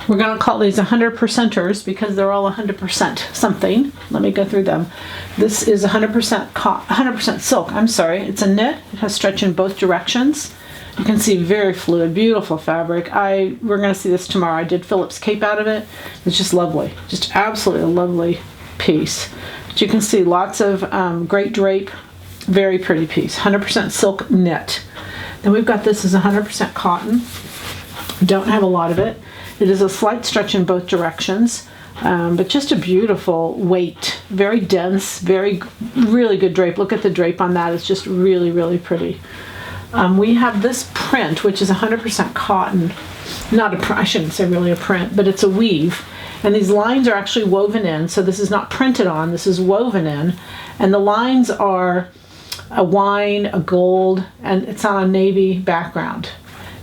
We're going to call these 100%ers because they're all 100% something. Let me go through them. This is 100% silk. I'm sorry. It's a knit. It has stretch in both directions. You can see very fluid, beautiful fabric. We're going to see this tomorrow. I did Phillips Cape out of it. It's just lovely. Just absolutely a lovely piece. But you can see lots of great drape. Very pretty piece. 100% silk knit. Then we've got this as 100% cotton. Don't have a lot of it. It is a slight stretch in both directions, but just a beautiful weight. Very dense, really good drape. Look at the drape on that. It's just really, really pretty. We have this print, which is 100% cotton. I shouldn't say really a print, but it's a weave. And these lines are actually woven in, so this is not printed on, this is woven in. And the lines are a wine, a gold, and it's on a navy background.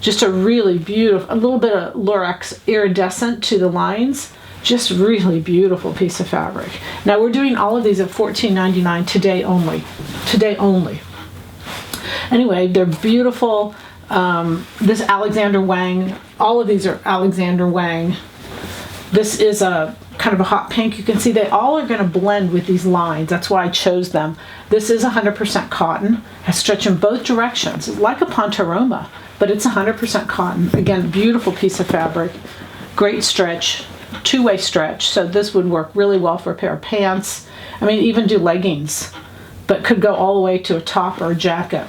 Just a really beautiful, a little bit of lurex iridescent to the lines. Just really beautiful piece of fabric. Now we're doing all of these at $14.99 today only. Today only. Anyway, they're beautiful. This Alexander Wang, all of these are Alexander Wang. This is a kind of a hot pink. You can see they all are going to blend with these lines. That's why I chose them. This is 100% cotton. Has stretch in both directions. It's like a Pontoroma, but it's 100% cotton. Again, beautiful piece of fabric. Great stretch, two-way stretch. So this would work really well for a pair of pants. I mean, even do leggings, but could go all the way to a top or a jacket.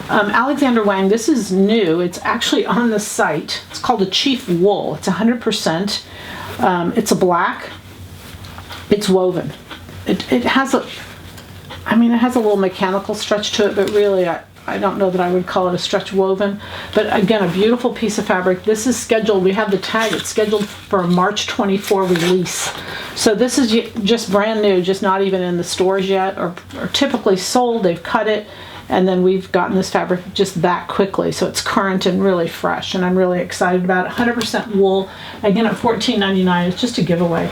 Alexander Wang, this is new. It's actually on the site. It's called a Chief Wool. It's 100%. It's a black. It's woven. It has a little mechanical stretch to it, but really I don't know that I would call it a stretch woven. But again, a beautiful piece of fabric. This is scheduled, we have the tag, it's scheduled for a March 24 release. So this is just brand new, just not even in the stores yet, or typically sold. They've cut it, and then we've gotten this fabric just that quickly. So it's current and really fresh, and I'm really excited about it. 100% wool, again at $14.99. It's just a giveaway.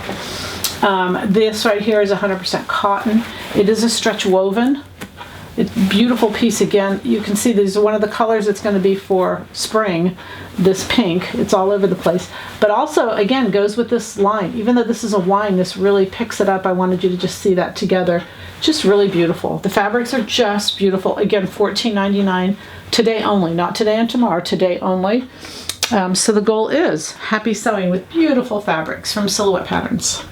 This right here is 100% cotton. It is a stretch woven. It's a beautiful piece again. You can see these are one of the colors it's going to be for spring, this pink. It's all over the place. But also, again, goes with this line. Even though this is a wine, this really picks it up. I wanted you to just see that together. Just really beautiful. The fabrics are just beautiful. Again, $14.99 today only. Not today and tomorrow, today only. So the goal is happy sewing with beautiful fabrics from Silhouette Patterns.